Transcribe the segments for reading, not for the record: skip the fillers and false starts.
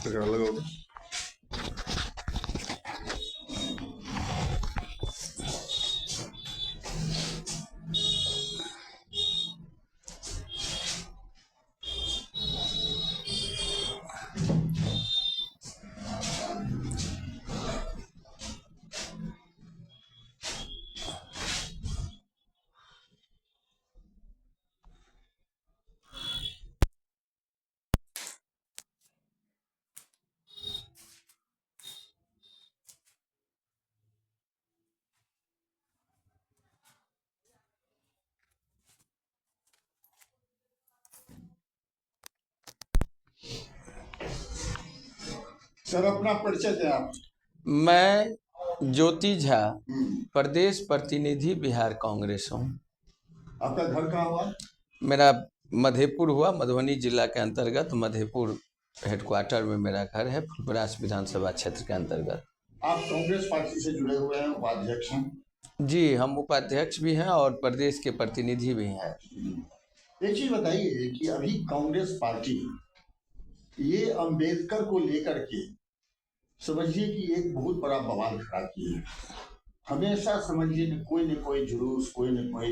पकड़ लगाओ। सर अपना परिचय दें आप। मैं ज्योति झा, प्रदेश प्रतिनिधि बिहार कांग्रेस हूँ। आपका घर कहाँ हुआ? मेरा मधेपुर हुआ, मधुबनी जिला के अंतर्गत मधेपुर हेडक्वार्टर में मेरा घर है, फुलपरास विधानसभा क्षेत्र के अंतर्गत। आप कांग्रेस पार्टी से जुड़े हुए हैं, उपाध्यक्ष हैं। जी, हम उपाध्यक्ष भी हैं और प्रदेश के प्रतिनिधि भी हैं। एक चीज बताइए कि अभी कांग्रेस पार्टी ये अंबेडकर को लेकर के समझिए कि एक बहुत बड़ा बवाल खड़ा की है। हमेशा समझिए न कोई जुलूस, कोई न कोई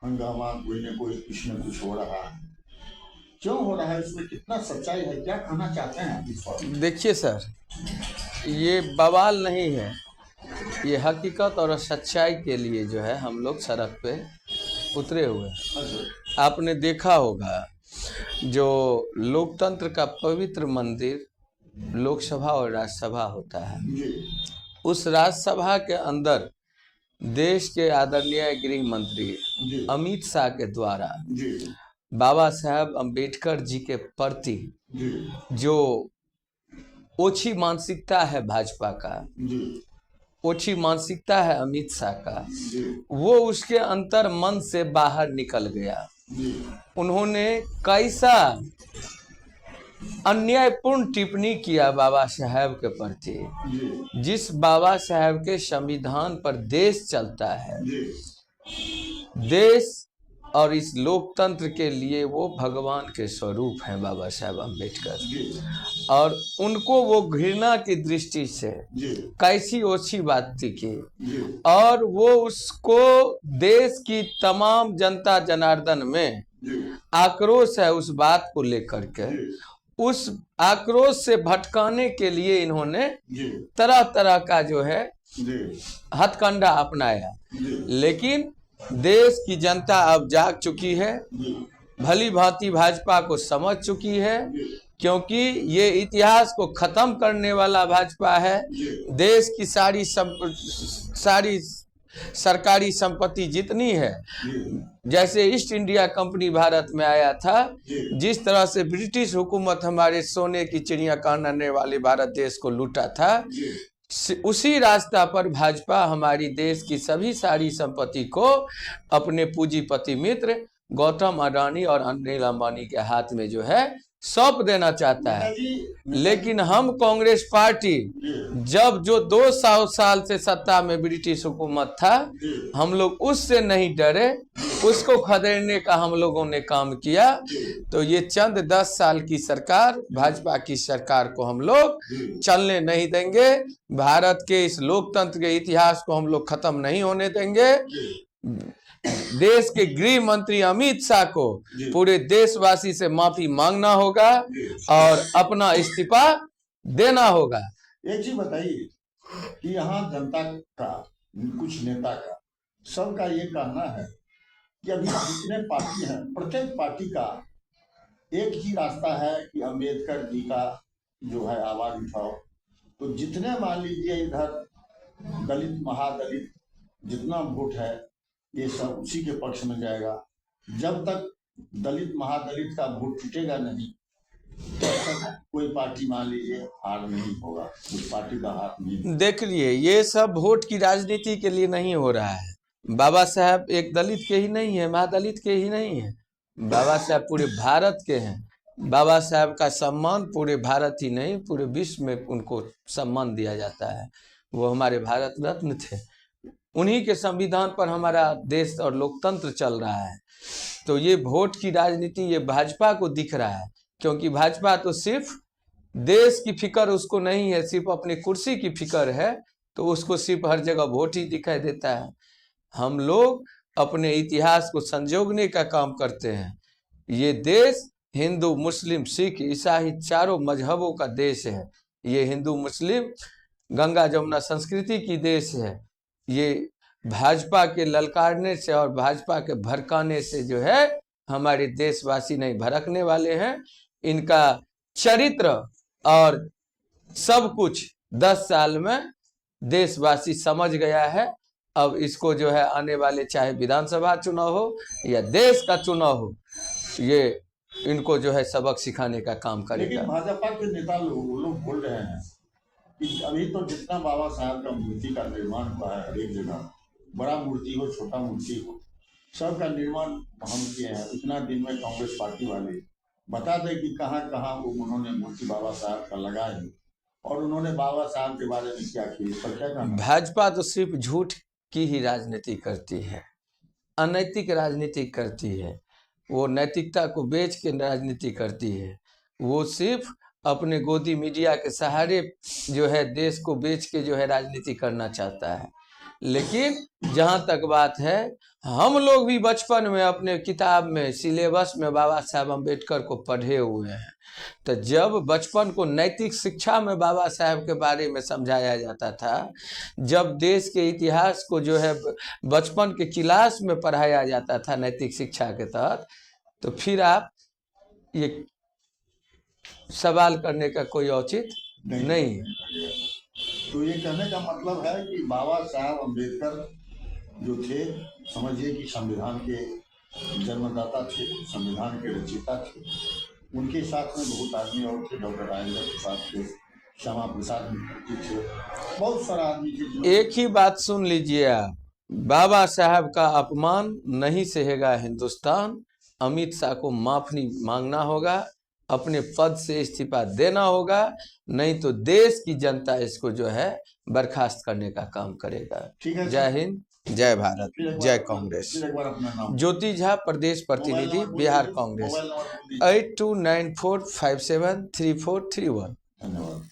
हंगामा, कोई न कोई कुछ न कुछ हो रहा है। क्यों हो रहा है, इसमें कितना सच्चाई है, क्या कहना चाहते हैं आप इस पर? देखिए सर, ये बवाल नहीं है, ये हकीकत और सच्चाई के लिए जो है हम लोग सड़क पे उतरे हुए हैं। आपने देखा होगा जो लोकतंत्र का पवित्र मंदिर लोकसभा और राज्यसभा होता है, उस राज्यसभा के अंदर देश के आदरणीय गृह मंत्री अमित शाह के द्वारा बाबा साहब अम्बेडकर जी के प्रति जो ओछी मानसिकता है भाजपा का, ओछी मानसिकता है अमित शाह का, वो उसके अंतर मन से बाहर निकल गया। उन्होंने कैसा अन्यायपूर्ण टिप्पणी किया बाबा साहब के प्रति। जिस बाबा साहब के संविधान पर देश चलता है, देश और इस लोकतंत्र के लिए वो भगवान के स्वरूप हैं बाबा साहब अम्बेडकर, और उनको वो घृणा की दृष्टि से कैसी ओछी बात की, और वो उसको देश की तमाम जनता जनार्दन में आक्रोश है उस बात को लेकर के। उस आक्रोश से भटकाने के लिए इन्होंने तरह तरह का जो है हथकंडा अपनाया, लेकिन देश की जनता अब जाग चुकी है, भली भांति भाजपा को समझ चुकी है, क्योंकि ये इतिहास को खत्म करने वाला भाजपा है। देश की सारी सरकारी संपत्ति जितनी है, जैसे ईस्ट इंडिया कंपनी भारत में आया था, जिस तरह से ब्रिटिश हुकूमत हमारे सोने की चिड़िया कहने वाले भारत देश को लूटा था, उसी रास्ता पर भाजपा हमारी देश की सभी सारी संपत्ति को अपने पूंजीपति मित्र गौतम अडानी और अनिल अंबानी के हाथ में जो है सौंप देना चाहता है। लेकिन हम कांग्रेस पार्टी जब जो 200 साल से सत्ता में ब्रिटिश हुकूमत था, हम लोग उससे नहीं डरे, उसको खदेड़ने का हम लोगों ने काम किया। तो ये चंद 10 साल की सरकार, भाजपा की सरकार को हम लोग चलने नहीं देंगे। भारत के इस लोकतंत्र के इतिहास को हम लोग खत्म नहीं होने देंगे। देश के गृह मंत्री अमित शाह को पूरे देशवासी से माफी मांगना होगा और अपना इस्तीफा देना होगा। एक चीज बताइए कि यहाँ जनता का, कुछ नेता का, सबका ये कहना है कि अभी जितने पार्टी हैं, प्रत्येक पार्टी का एक ही रास्ता है कि अम्बेडकर जी का जो है आवाज उठाओ। तो जितने मान लीजिए इधर दलित महादलित जितना वोट है, ये सब उसी के पक्ष में जाएगा। जब तक दलित महादलित का वोट टूटेगा नहीं, तब तक कोई पार्टी मान लीजिए हार नहीं होगा, उस पार्टी का हार नहीं। देख लिए, ये सब वोट की राजनीति के लिए नहीं हो रहा है। बाबा साहब एक दलित के ही नहीं है, महादलित के ही नहीं है, बाबा साहब पूरे भारत के हैं। बाबा साहब का सम्मान पूरे भारत ही नहीं, पूरे विश्व में उनको सम्मान दिया जाता है। वो हमारे भारत रत्न थे, उन्हीं के संविधान पर हमारा देश और लोकतंत्र चल रहा है। तो ये वोट की राजनीति ये भाजपा को दिख रहा है, क्योंकि भाजपा तो सिर्फ देश की फिक्र उसको नहीं है, सिर्फ अपनी कुर्सी की फिक्र है, तो उसको सिर्फ हर जगह वोट ही दिखाई देता है। हम लोग अपने इतिहास को संजोगने का काम करते हैं। ये देश हिंदू, मुस्लिम, सिख, ईसाई चारों मजहबों का देश है। ये हिंदू, मुस्लिम, गंगा जमुना संस्कृति की देश है। ये भाजपा के ललकारने से और भाजपा के भड़काने से जो है हमारे देशवासी नहीं भड़कने वाले हैं। इनका चरित्र और सब कुछ 10 साल में देशवासी समझ गया है। अब इसको जो है आने वाले चाहे विधानसभा चुनाव हो या देश का चुनाव हो, ये इनको जो है सबक सिखाने का काम करेगा। लेकिन भाजपा के नेता लोग बोल रहे हैं कि अभी तो जितना बाबा साहब का मूर्ति का निर्माण हुआ है हर एक जगह, बड़ा मूर्ति हो छोटा मूर्ति हो, सबका निर्माण हम किए हैं। इतना दिन में कांग्रेस पार्टी वाले बता दें कि कहाँ कहाँ वो उन्होंने मूर्ति बाबा साहब का लगाए है और उन्होंने बाबा साहब के बारे में क्या किया, इस पर क्या कहना? भाजपा तो सिर्फ झूठ की ही राजनीति करती है, अनैतिक राजनीति करती है। वो नैतिकता को बेच के राजनीति करती है। वो सिर्फ अपने गोदी मीडिया के सहारे जो है देश को बेच के जो है राजनीति करना चाहता है। लेकिन जहाँ तक बात है, हम लोग भी बचपन में अपने किताब में सिलेबस में बाबा साहब अम्बेडकर को पढ़े हुए हैं। तो जब बचपन को नैतिक शिक्षा में बाबा साहब के बारे में समझाया जाता था, जब देश के इतिहास को जो है बचपन के क्लास में पढ़ाया जाता था नैतिक शिक्षा के तहत, तो फिर आप ये सवाल करने का कोई औचित नहीं है। तो ये कहने का मतलब है कि बाबा साहब अम्बेडकर जो थे, समझिए कि संविधान के जन्मदाता थे, संविधान के रचयिता थे। उनके साथ में बहुत आदमी और थे, डॉक्टर राजेंद्र प्रसाद थे, श्यामा प्रसाद मुखर्जी थे, बहुत सारा आदमी थे। एक ही बात सुन लीजिए आप, बाबा साहब का अपमान नहीं सहेगा हिंदुस्तान। अमित शाह को माफी मांगना होगा, अपने पद से इस्तीफा देना होगा, नहीं तो देश की जनता इसको जो है बर्खास्त करने का काम करेगा। जय हिंद, जय भारत, जय कांग्रेस। ज्योति झा, प्रदेश प्रतिनिधि, बिहार कांग्रेस। 8294573431। धन्यवाद।